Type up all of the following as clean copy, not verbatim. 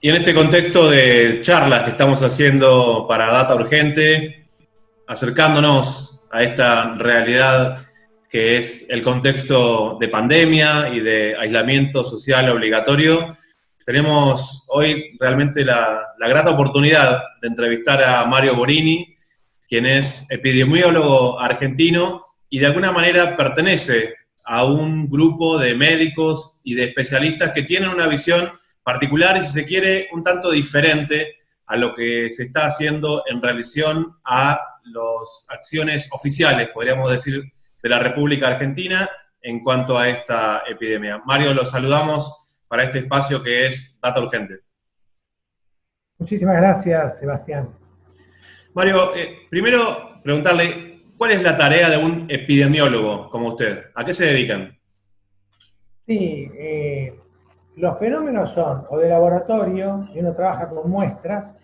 Y en este contexto de charlas que estamos haciendo para Data Urgente, acercándonos a esta realidad que es el contexto de pandemia y de aislamiento social obligatorio, tenemos hoy realmente la grata oportunidad de entrevistar a Mario Borini, quien es epidemiólogo argentino y de alguna manera pertenece a un grupo de médicos y de especialistas que tienen una visión particular y, si se quiere, un tanto diferente a lo que se está haciendo en relación a las acciones oficiales, podríamos decir, de la República Argentina en cuanto a esta epidemia. Mario, lo saludamos para este espacio que es Data Urgente. Muchísimas gracias, Sebastián. Mario, primero preguntarle, ¿cuál es la tarea de un epidemiólogo como usted? ¿A qué se dedican? Sí, los fenómenos son o de laboratorio, y uno trabaja con muestras,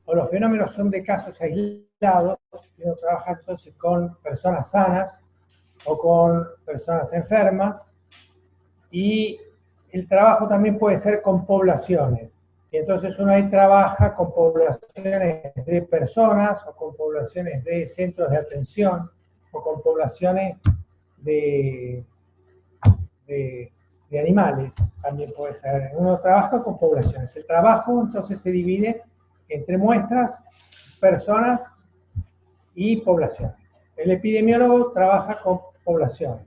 o los fenómenos son de casos aislados, y uno trabaja entonces con personas sanas o con personas enfermas, y el trabajo también puede ser con poblaciones. Y entonces uno ahí trabaja con poblaciones de personas, o con poblaciones de centros de atención, o con poblaciones de de, de animales, también puede ser. Uno trabaja con poblaciones. El trabajo entonces se divide entre muestras, personas y poblaciones. El epidemiólogo trabaja con poblaciones.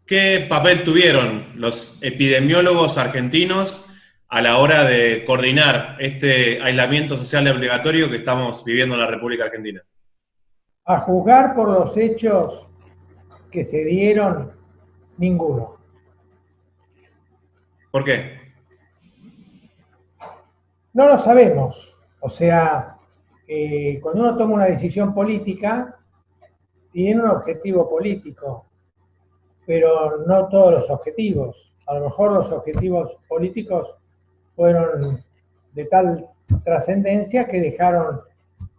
¿Qué papel tuvieron los epidemiólogos argentinos a la hora de coordinar este aislamiento social obligatorio que estamos viviendo en la República Argentina? A juzgar por los hechos que se dieron, ninguno. ¿Por qué? No lo sabemos. O sea, cuando uno toma una decisión política, tiene un objetivo político, pero no todos los objetivos. A lo mejor los objetivos políticos fueron de tal trascendencia que dejaron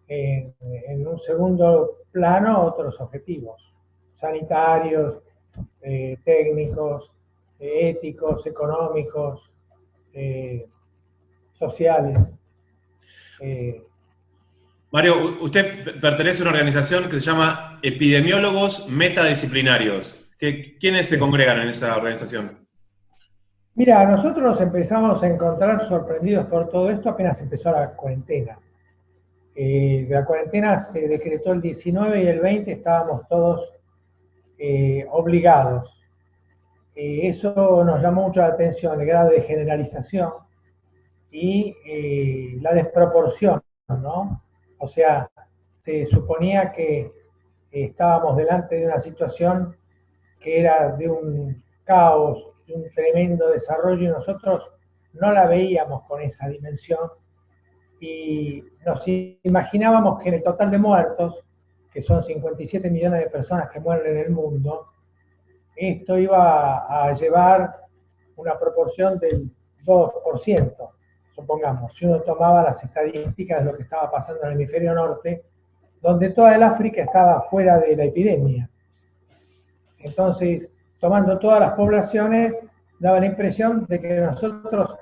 en un segundo plano otros objetivos, sanitarios, técnicos, éticos, económicos, sociales. Mario, usted pertenece a una organización que se llama Epidemiólogos Metadisciplinarios. ¿Quiénes se Sí. congregan en esa organización? Mira, nosotros nos empezamos a encontrar sorprendidos por todo esto apenas empezó la cuarentena. La cuarentena se decretó el 19 y el 20 estábamos todos obligados. Eso nos llamó mucho la atención, el grado de generalización y la desproporción, ¿no? O sea, se suponía que estábamos delante de una situación que era de un caos, de un tremendo desarrollo, y nosotros no la veíamos con esa dimensión, y nos imaginábamos que en el total de muertos, que son 57 millones de personas que mueren en el mundo, esto iba a llevar una proporción del 2%, supongamos, si uno tomaba las estadísticas de lo que estaba pasando en el hemisferio norte, donde toda el África estaba fuera de la epidemia. Entonces, tomando todas las poblaciones, daba la impresión de que nosotros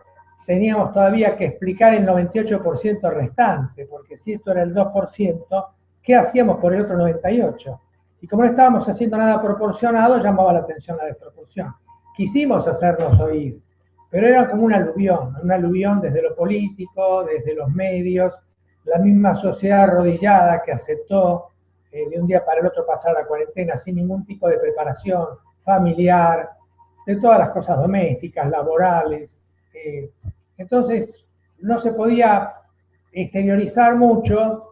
teníamos todavía que explicar el 98% restante, porque si esto era el 2%, ¿qué hacíamos por el otro 98%? Y como no estábamos haciendo nada proporcionado, llamaba la atención la desproporción. Quisimos hacernos oír, pero era como un aluvión desde lo político, desde los medios, la misma sociedad arrodillada que aceptó de un día para el otro pasar la cuarentena sin ningún tipo de preparación familiar, de todas las cosas domésticas, laborales. Entonces, no se podía exteriorizar mucho,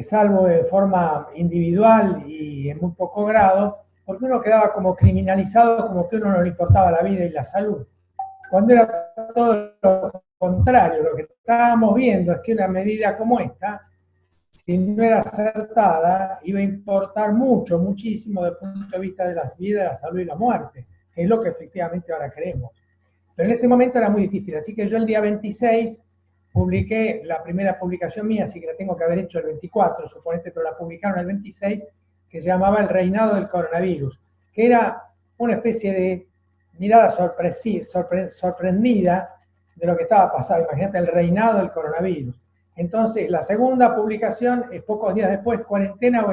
salvo de forma individual y en muy poco grado, porque uno quedaba como criminalizado, como que a uno no le importaba la vida y la salud. Cuando era todo lo contrario, lo que estábamos viendo es que una medida como esta, si no era acertada, iba a importar mucho, muchísimo desde el punto de vista de las vidas, la salud y la muerte, que es lo que efectivamente ahora queremos. Pero en ese momento era muy difícil, así que yo el día 26 publiqué la primera publicación mía, así que la tengo que haber hecho el 24, suponete, pero la publicaron el 26, que se llamaba El reinado del coronavirus, que era una especie de mirada sorprendida de lo que estaba pasando. Imagínate el reinado del coronavirus. Entonces, la segunda publicación es pocos días después, cuarentena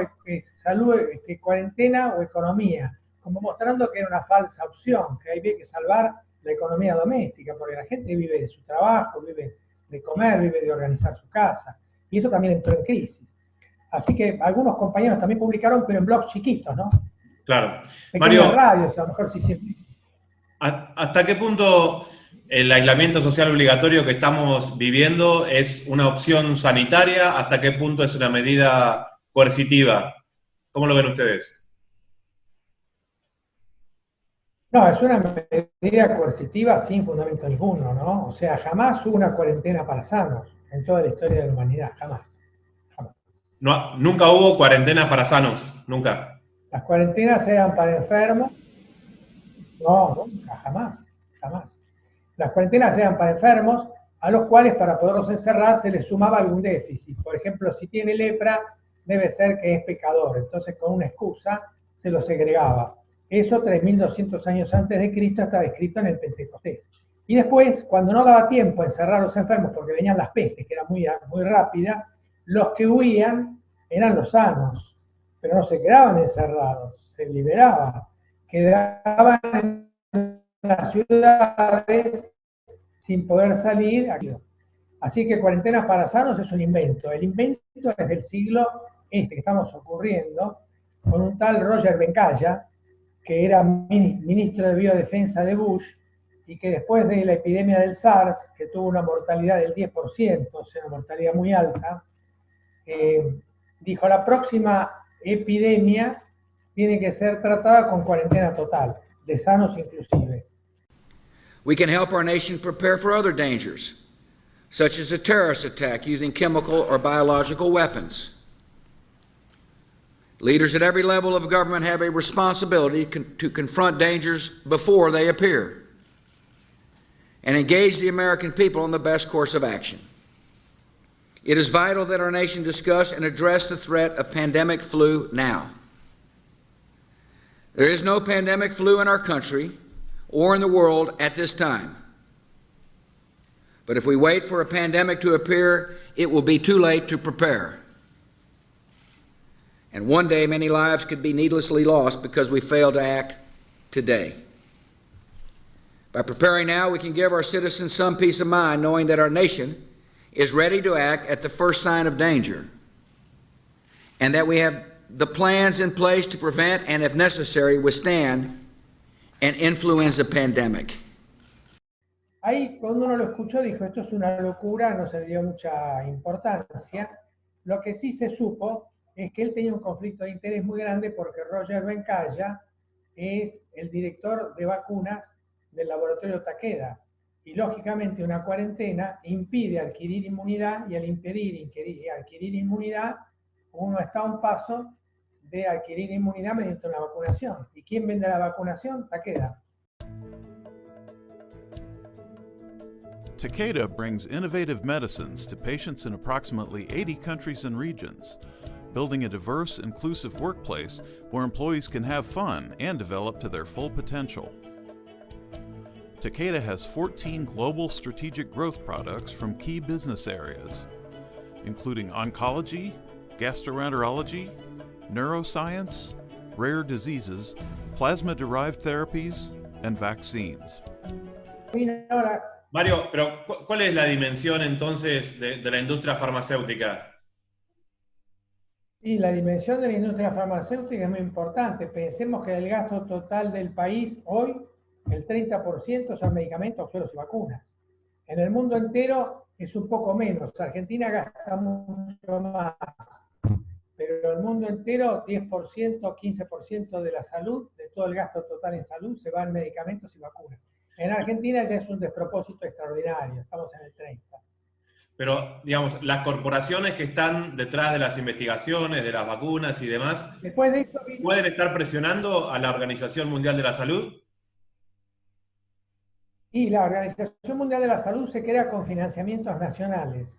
cuarentena o economía, como mostrando que era una falsa opción, que había que salvar la economía doméstica, porque la gente vive de su trabajo, vive de comer, vive de organizar su casa, y eso también entró en crisis. Así que algunos compañeros también publicaron, pero en blogs chiquitos, ¿no? Claro. Pequeñas Mario, radios, a lo mejor sí. ¿hasta qué punto el aislamiento social obligatorio que estamos viviendo es una opción sanitaria? ¿Hasta qué punto es una medida coercitiva? ¿Cómo lo ven ustedes? No, es una medida coercitiva sin fundamento ninguno, ¿no? O sea, jamás hubo una cuarentena para sanos en toda la historia de la humanidad, jamás. Jamás. No, nunca hubo cuarentena para sanos, nunca. Las cuarentenas eran para enfermos. No, nunca, jamás, jamás. Las cuarentenas eran para enfermos a los cuales para poderlos encerrar se les sumaba algún déficit. Por ejemplo, si tiene lepra, debe ser que es pecador. Entonces, con una excusa, se lo segregaba. Eso 3.200 años antes de Cristo está escrito en el Pentecostés. Y después, cuando no daba tiempo a encerrar a los enfermos porque venían las pestes, que eran muy, muy rápidas, los que huían eran los sanos, pero no se quedaban encerrados, se liberaban, quedaban en las ciudades sin poder salir. Así que cuarentenas para sanos es un invento. El invento es del siglo que estamos ocurriendo, con un tal Roger Bencalla, que era ministro de Biodefensa de Bush, y que después de la epidemia del SARS, que tuvo una mortalidad del 10%, o sea, una mortalidad muy alta, dijo, la próxima epidemia tiene que ser tratada con cuarentena total, de sanos inclusive. We can help our nation prepare for other dangers, such as a terrorist attack using chemical or biological weapons. Leaders at every level of government have a responsibility to confront dangers before they appear and engage the American people on the best course of action. It is vital that our nation discuss and address the threat of pandemic flu now. There is no pandemic flu in our country or in the world at this time. But if we wait for a pandemic to appear, it will be too late to prepare. And one day, many lives could be needlessly lost because we failed to act today. By preparing now, we can give our citizens some peace of mind knowing that our nation is ready to act at the first sign of danger, and that we have the plans in place to prevent and, if necessary, withstand an influenza pandemic. Ahí, cuando uno lo escuchó, dijo, esto es una locura, no se le dio mucha importancia. Lo que sí se supo es que él tenía un conflicto de interés muy grande porque Roger Bencalla es el director de vacunas del laboratorio Takeda. Y lógicamente una cuarentena impide adquirir inmunidad, y al impedir adquirir inmunidad, uno está a un paso de adquirir inmunidad mediante una vacunación. ¿Y quién vende la vacunación? Takeda. Takeda brings innovative medicines to patients in approximately 80 countries and regions, building a diverse, inclusive workplace where employees can have fun and develop to their full potential. Takeda has 14 global strategic growth products from key business areas, including oncology, gastroenterology, neuroscience, rare diseases, plasma-derived therapies, and vaccines. Mario, pero ¿cuál es la dimensión entonces de la industria farmacéutica? Y la dimensión de la industria farmacéutica es muy importante. Pensemos que el gasto total del país hoy, el 30% son medicamentos, suelos y vacunas. En el mundo entero es un poco menos. Argentina gasta mucho más. Pero en el mundo entero, 10%, 15% de la salud, de todo el gasto total en salud, se va en medicamentos y vacunas. En Argentina ya es un despropósito extraordinario, estamos en el 30%. Pero, digamos, las corporaciones que están detrás de las investigaciones, de las vacunas y demás, Después de esto ¿pueden estar presionando a la Organización Mundial de la Salud? Y la Organización Mundial de la Salud se crea con financiamientos nacionales,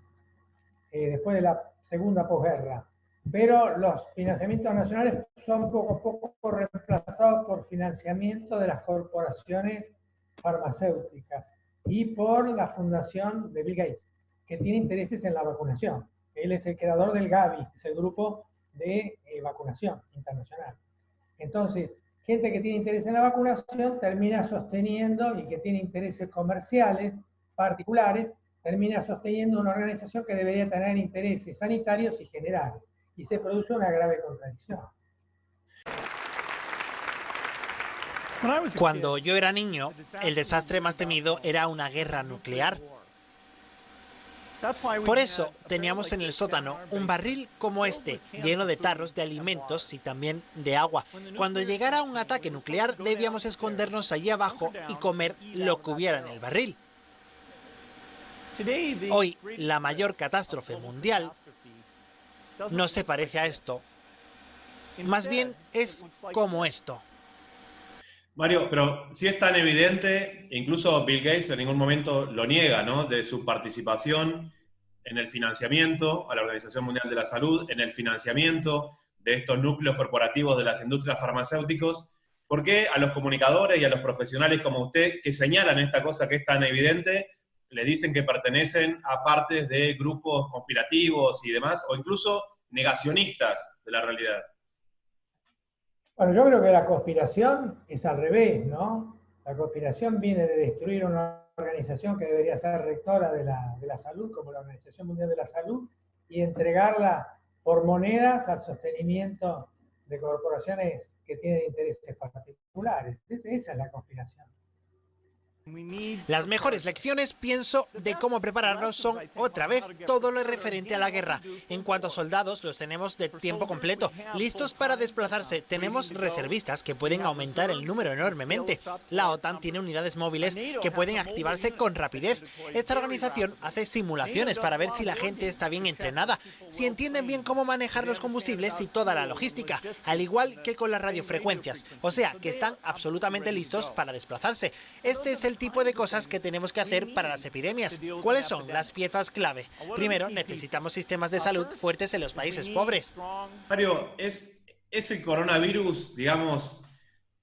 después de la segunda posguerra. Pero los financiamientos nacionales son poco a poco reemplazados por financiamiento de las corporaciones farmacéuticas. y por la fundación de Bill Gates, que tiene intereses en la vacunación. Él es el creador del Gavi, que es el grupo de vacunación internacional. Entonces, gente que tiene interés en la vacunación termina sosteniendo, y que tiene intereses comerciales particulares, termina sosteniendo una organización que debería tener intereses sanitarios y generales. Y se produce una grave contradicción. Cuando yo era niño, el desastre más temido era una guerra nuclear. Por eso teníamos en el sótano un barril como este, lleno de tarros de alimentos y también de agua. Cuando llegara un ataque nuclear, debíamos escondernos allí abajo y comer lo que hubiera en el barril. Hoy, la mayor catástrofe mundial no se parece a esto. Más bien es como esto. Mario, pero sí es tan evidente, incluso Bill Gates en ningún momento lo niega, ¿no? De su participación en el financiamiento a la Organización Mundial de la Salud, en el financiamiento de estos núcleos corporativos de las industrias farmacéuticas. ¿Por qué a los comunicadores y a los profesionales como usted, que señalan esta cosa que es tan evidente, le dicen que pertenecen a partes de grupos conspirativos y demás, o incluso negacionistas de la realidad? Bueno, yo creo que la conspiración es al revés, ¿no? La conspiración viene de destruir una organización que debería ser rectora de la salud, como la Organización Mundial de la Salud, y entregarla por monedas al sostenimiento de corporaciones que tienen intereses particulares. Esa es la conspiración. Las mejores lecciones, pienso, de cómo prepararnos son, otra vez, todo lo referente a la guerra. En cuanto a soldados, los tenemos de tiempo completo, listos para desplazarse. Tenemos reservistas que pueden aumentar el número enormemente. La OTAN tiene unidades móviles que pueden activarse con rapidez. Esta organización hace simulaciones para ver si la gente está bien entrenada, si entienden bien cómo manejar los combustibles y toda la logística, al igual que con las radiofrecuencias. O sea, que están absolutamente listos para desplazarse. Este es el tipo de cosas que tenemos que hacer para las epidemias. ¿Cuáles son las piezas clave? Primero, necesitamos sistemas de salud fuertes en los países pobres. Mario, ¿es el coronavirus, digamos,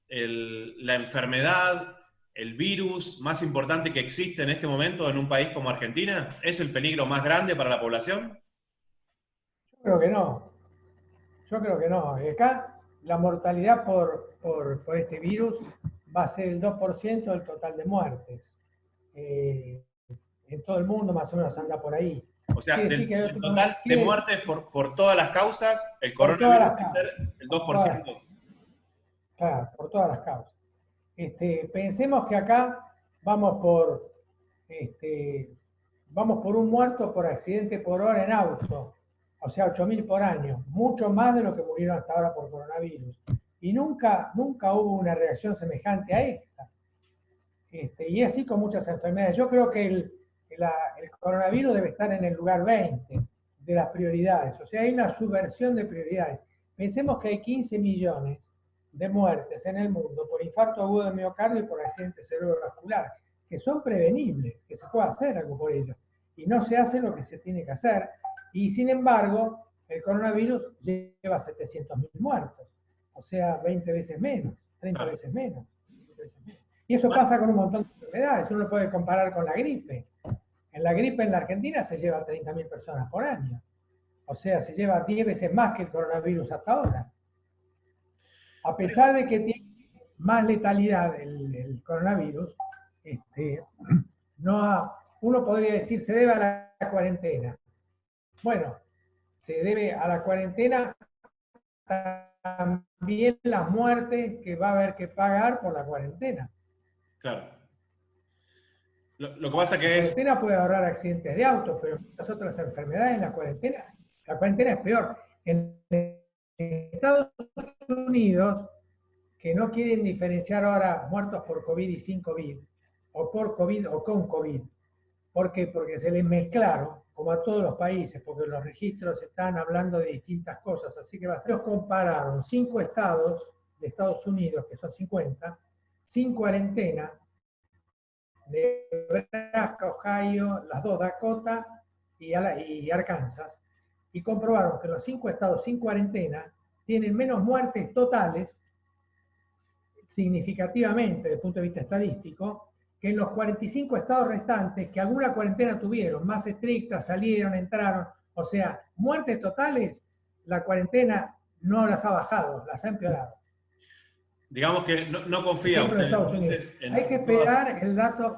la enfermedad, el virus más importante que existe en este momento en un país como Argentina? ¿Es el peligro más grande para la población? Yo creo que no. Yo creo que no. Acá la mortalidad por este virus va a ser el 2% del total de muertes. En todo el mundo más o menos anda por ahí. O sea, del total de muertes por todas las causas, el coronavirus va a ser el 2%. Claro, por todas las causas. Pensemos que acá vamos por un muerto por accidente por hora en auto, o sea, 8.000 por año, mucho más de lo que murieron hasta ahora por coronavirus. Y nunca hubo una reacción semejante a esta. Y así con muchas enfermedades. Yo creo que el coronavirus debe estar en el lugar 20 de las prioridades. O sea, hay una subversión de prioridades. Pensemos que hay 15 millones de muertes en el mundo por infarto agudo de miocardio y por accidente cerebrovascular, que son prevenibles, que se puede hacer algo por ellas. Y no se hace lo que se tiene que hacer. Y sin embargo, el coronavirus lleva 700.000 muertos. O sea, 20 veces menos, 30 veces menos. Y eso pasa con un montón de enfermedades. Uno lo puede comparar con la gripe. En la gripe en la Argentina se lleva 30.000 personas por año. O sea, se lleva 10 veces más que el coronavirus hasta ahora. A pesar de que tiene más letalidad el coronavirus, uno podría decir se debe a la cuarentena. Bueno, se debe a la cuarentena también las muertes que va a haber que pagar por la cuarentena. Claro. Lo que pasa que es... La cuarentena puede ahorrar accidentes de auto, pero muchas otras enfermedades la cuarentena es peor. En Estados Unidos, que no quieren diferenciar ahora muertos por COVID y sin COVID, o por COVID o con COVID. ¿Por qué? Porque se les mezclaron, como a todos los países, porque los registros están hablando de distintas cosas, así que los compararon 5 estados de Estados Unidos, que son 50, sin cuarentena, Nebraska, Ohio, las 2 Dakota y Arkansas, y comprobaron que los 5 estados sin cuarentena tienen menos muertes totales, significativamente desde el punto de vista estadístico, que en los 45 estados restantes, que alguna cuarentena tuvieron, más estrictas, salieron, entraron, o sea, muertes totales, la cuarentena no las ha bajado, las ha empeorado. Digamos que no confía Ejemplo de usted Estados Unidos. entonces en Hay que todas, esperar el dato.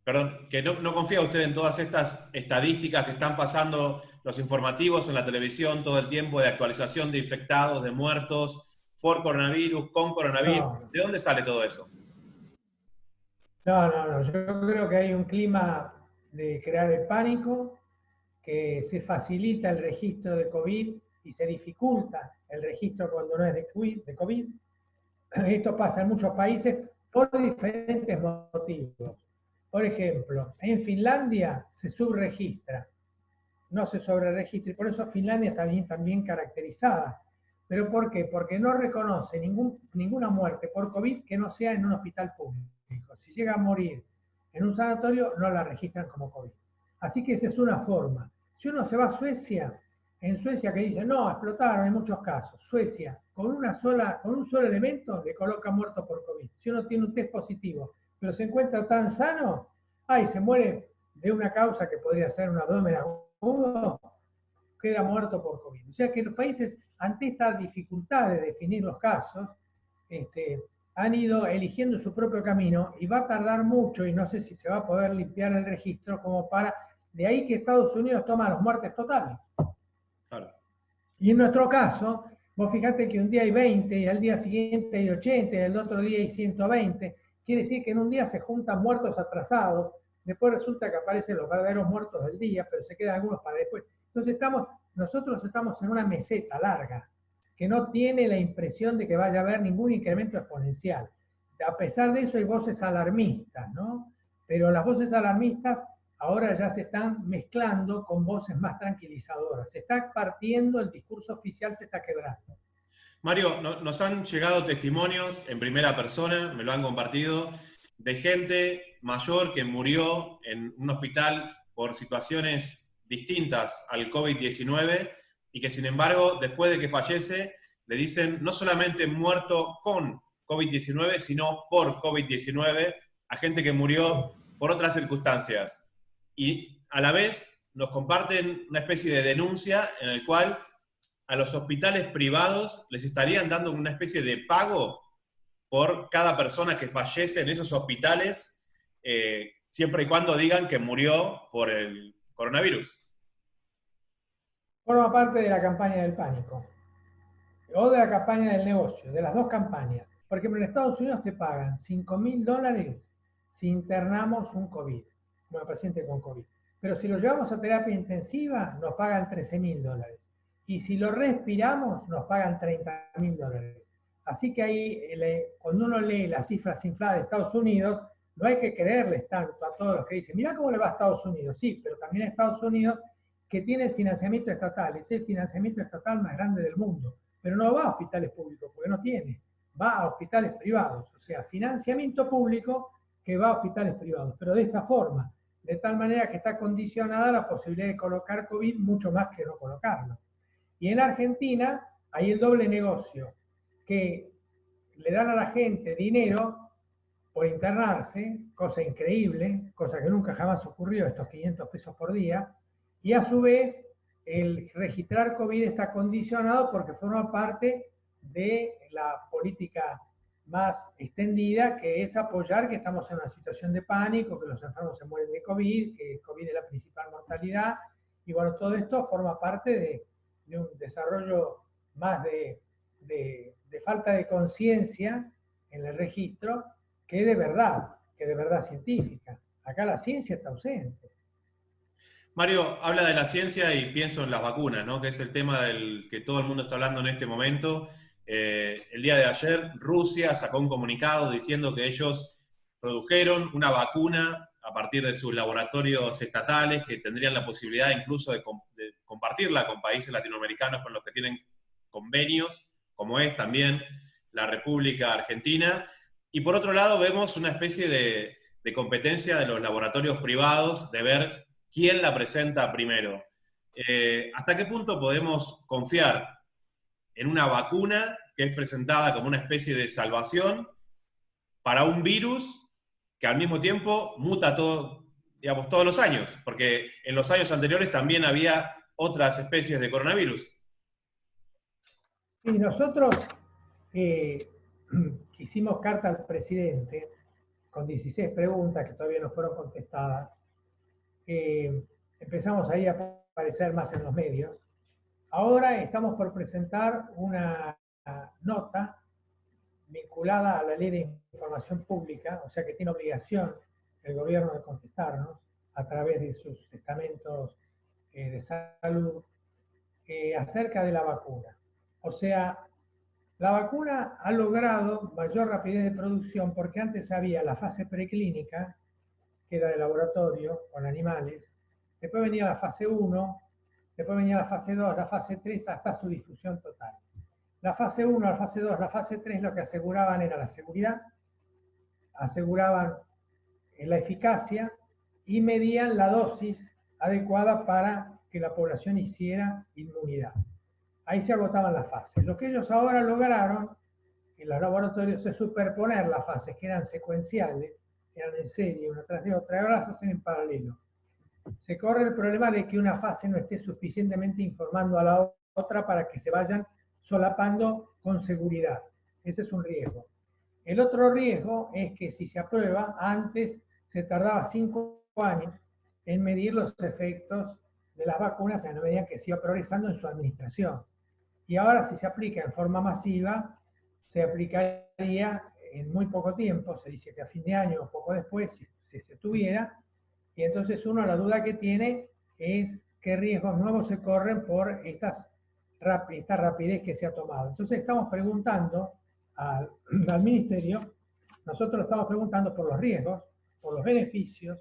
perdón, que no confía usted en todas estas estadísticas que están pasando los informativos en la televisión todo el tiempo de actualización de infectados, de muertos por coronavirus, con coronavirus. No. ¿De dónde sale todo eso? No. Yo creo que hay un clima de crear el pánico, que se facilita el registro de COVID y se dificulta el registro cuando no es de COVID. Esto pasa en muchos países por diferentes motivos. Por ejemplo, en Finlandia se subregistra, no se sobreregistra, y por eso Finlandia está también caracterizada. ¿Pero por qué? Porque no reconoce ninguna muerte por COVID que no sea en un hospital público. Si llega a morir en un sanatorio, no la registran como COVID. Así que esa es una forma. Si uno se va a Suecia, en Suecia que dicen, no, explotaron en muchos casos. Suecia, con un solo elemento, le coloca muerto por COVID. Si uno tiene un test positivo, pero se encuentra tan sano, se muere de una causa que podría ser un abdomen agudo, queda muerto por COVID. O sea que los países, ante esta dificultad de definir los casos, han ido eligiendo su propio camino y va a tardar mucho, y no sé si se va a poder limpiar el registro como para... De ahí que Estados Unidos toma las muertes totales. Claro. Y en nuestro caso, vos fijate que un día hay 20, y al día siguiente hay 80, y el otro día hay 120. Quiere decir que en un día se juntan muertos atrasados, después resulta que aparecen los verdaderos muertos del día, pero se quedan algunos para después. Entonces nosotros estamos en una meseta larga, que no tiene la impresión de que vaya a haber ningún incremento exponencial. A pesar de eso hay voces alarmistas, ¿no? Pero las voces alarmistas ahora ya se están mezclando con voces más tranquilizadoras. Se está partiendo, el discurso oficial se está quebrando. Mario, nos han llegado testimonios en primera persona, me lo han compartido, de gente mayor que murió en un hospital por situaciones distintas al COVID-19 y que sin embargo, después de que fallece, le dicen no solamente muerto con COVID-19, sino por COVID-19 a gente que murió por otras circunstancias. Y a la vez nos comparten una especie de denuncia en el cual a los hospitales privados les estarían dando una especie de pago por cada persona que fallece en esos hospitales, siempre y cuando digan que murió por el coronavirus. Forma parte de la campaña del pánico, o de la campaña del negocio, de las dos campañas. Por ejemplo, en Estados Unidos te pagan $5.000 si internamos un paciente con COVID. Pero si lo llevamos a terapia intensiva, nos pagan $13.000. Y si lo respiramos, nos pagan $30.000. Así que ahí, cuando uno lee las cifras infladas de Estados Unidos, no hay que creerles tanto a todos los que dicen, mirá cómo le va a Estados Unidos. Sí, pero también a Estados Unidos, que tiene el financiamiento estatal, es el financiamiento estatal más grande del mundo, pero no va a hospitales públicos, porque no tiene, va a hospitales privados, o sea, financiamiento público que va a hospitales privados, pero de esta forma, de tal manera que está condicionada la posibilidad de colocar COVID mucho más que no colocarlo. Y en Argentina hay el doble negocio, que le dan a la gente dinero por internarse, cosa increíble, cosa que nunca jamás ocurrió, estos 500 pesos por día, y a su vez el registrar COVID está condicionado porque forma parte de la política más extendida, que es apoyar que estamos en una situación de pánico, que los enfermos se mueren de COVID, que COVID es la principal mortalidad, y bueno, todo esto forma parte de un desarrollo más de falta de conciencia en el registro que de verdad científica. Acá la ciencia está ausente. Mario, habla de la ciencia y pienso en las vacunas, ¿no? Que es el tema del que todo el mundo está hablando en este momento. El día de ayer Rusia sacó un comunicado diciendo que ellos produjeron una vacuna a partir de sus laboratorios estatales que tendrían la posibilidad incluso de compartirla con países latinoamericanos con los que tienen convenios, como es también la República Argentina. Y por otro lado vemos una especie de competencia de los laboratorios privados de ver quién la presenta primero. ¿Hasta qué punto podemos confiar en una vacuna que es presentada como una especie de salvación para un virus que al mismo tiempo muta todo, digamos, todos los años, porque en los años anteriores también había otras especies de coronavirus. Y nosotros hicimos carta al presidente con 16 preguntas que todavía no fueron contestadas. Empezamos ahí a aparecer más en los medios. Ahora estamos por presentar una nota vinculada a la Ley de Información Pública, o sea que tiene obligación el gobierno de contestarnos a través de sus estamentos de salud acerca de la vacuna. O sea, la vacuna ha logrado mayor rapidez de producción porque antes había la fase preclínica, que era de laboratorio con animales, después venía la fase 1, después venía la fase 2, la fase 3, hasta su difusión total. La fase 1, la fase 2, la fase 3 lo que aseguraban era la seguridad, aseguraban la eficacia y medían la dosis adecuada para que la población hiciera inmunidad. Ahí se agotaban las fases. Lo que ellos ahora lograron en los laboratorios es superponer las fases que eran secuenciales, eran en serie, una tras de otra, y ahora las hacen en paralelo. Se corre el problema de que una fase no esté suficientemente informando a la otra para que se vayan solapando con seguridad. Ese es un riesgo. El otro riesgo es que si se aprueba, antes se tardaba 5 años en medir los efectos de las vacunas en la medida que se iba progresando en su administración. Y ahora si se aplica en forma masiva, se aplicaría en muy poco tiempo, se dice que a fin de año o poco después, si se tuviera, y entonces uno la duda que tiene es qué riesgos nuevos se corren por esta rapidez que se ha tomado. Entonces estamos preguntando al ministerio, nosotros estamos preguntando por los riesgos, por los beneficios,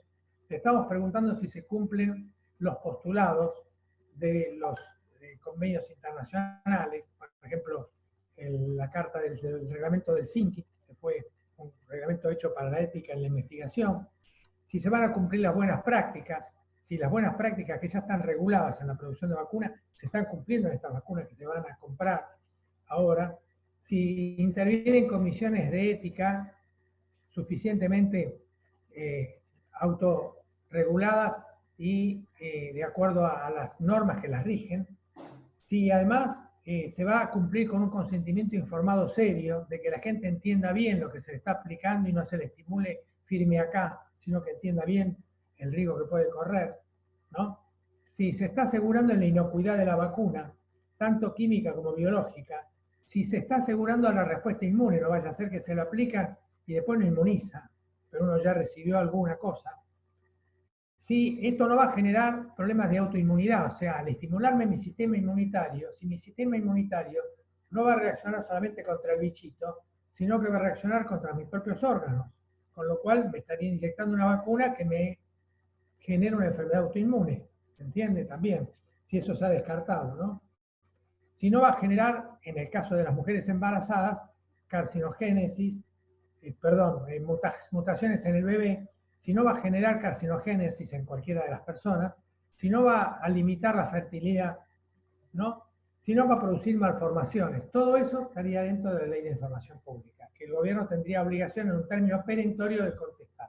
estamos preguntando si se cumplen los postulados de los convenios internacionales, por ejemplo, la carta del reglamento del CINCI, que fue un reglamento hecho para la ética en la investigación, si se van a cumplir las buenas prácticas, si las buenas prácticas que ya están reguladas en la producción de vacunas se están cumpliendo en estas vacunas que se van a comprar ahora, si intervienen comisiones de ética suficientemente autorreguladas y de acuerdo a las normas que las rigen, si además se va a cumplir con un consentimiento informado serio, de que la gente entienda bien lo que se le está aplicando y no se le estimule firme acá, sino que entienda bien el riesgo que puede correr, ¿no? Si se está asegurando la inocuidad de la vacuna, tanto química como biológica, si se está asegurando la respuesta inmune, no vaya a ser que se lo aplican y después no inmuniza, pero uno ya recibió alguna cosa. Si esto no va a generar problemas de autoinmunidad, o sea, al estimularme mi sistema inmunitario, si mi sistema inmunitario no va a reaccionar solamente contra el bichito, sino que va a reaccionar contra mis propios órganos, con lo cual me estaría inyectando una vacuna que me genera una enfermedad autoinmune, ¿se entiende? También, si eso se ha descartado, ¿no? Si no va a generar, en el caso de las mujeres embarazadas, carcinogénesis, mutaciones en el bebé, si no va a generar carcinogénesis en cualquiera de las personas, si no va a limitar la fertilidad, ¿no? Si no va a producir malformaciones. Todo eso estaría dentro de la Ley de Información Pública, que el gobierno tendría obligación en un término perentorio de contestar.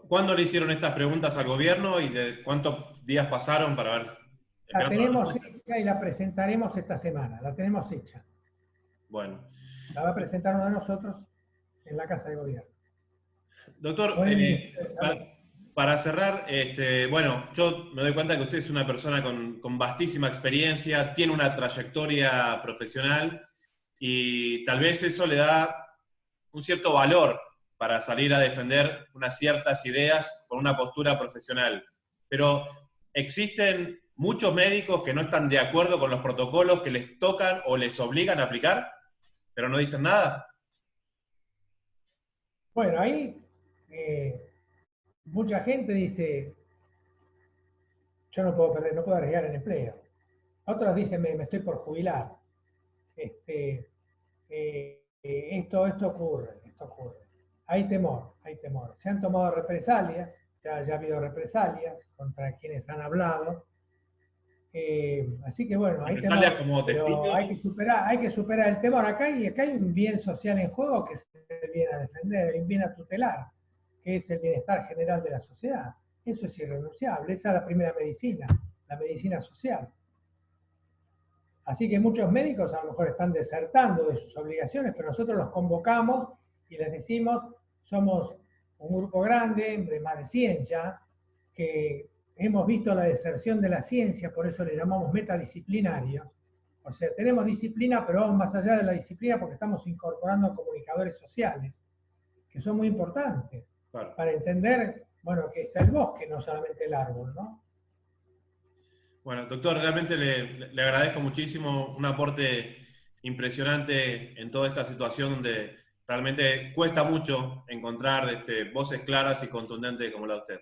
¿Cuándo le hicieron estas preguntas al gobierno y de cuántos días pasaron para ver? La tenemos hecha y la presentaremos esta semana, la tenemos hecha. Bueno. La va a presentar uno de nosotros en la Casa de Gobierno. Doctor, para cerrar, bueno, yo me doy cuenta que usted es una persona con vastísima experiencia, tiene una trayectoria profesional y tal vez eso le da un cierto valor para salir a defender unas ciertas ideas con una postura profesional. Pero existen muchos médicos que no están de acuerdo con los protocolos que les tocan o les obligan a aplicar, pero no dicen nada. Bueno, ahí mucha gente dice, yo no puedo perder, no puedo arriesgar el empleo. Otros dicen, me estoy por jubilar. Esto ocurre. Hay temor. Se han tomado represalias, ya ha habido represalias contra quienes han hablado. Así que bueno, hay temor, como pero hay que superar el temor. Acá hay un bien social en juego que se viene a defender, hay un bien a tutelar. que es el bienestar general de la sociedad. Eso es irrenunciable, esa es la primera medicina, la medicina social. Así que muchos médicos a lo mejor están desertando de sus obligaciones, pero nosotros los convocamos y les decimos, somos un grupo grande, de más de 100 ya, que hemos visto la deserción de la ciencia, por eso le llamamos metadisciplinarios. O sea, tenemos disciplina, pero vamos más allá de la disciplina porque estamos incorporando comunicadores sociales, que son muy importantes, Claro. para entender, bueno, que está el bosque, no solamente el árbol, ¿no? Bueno, doctor, realmente le agradezco muchísimo, un aporte impresionante en toda esta situación donde realmente cuesta mucho encontrar voces claras y contundentes como la de usted.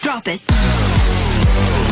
Drop it.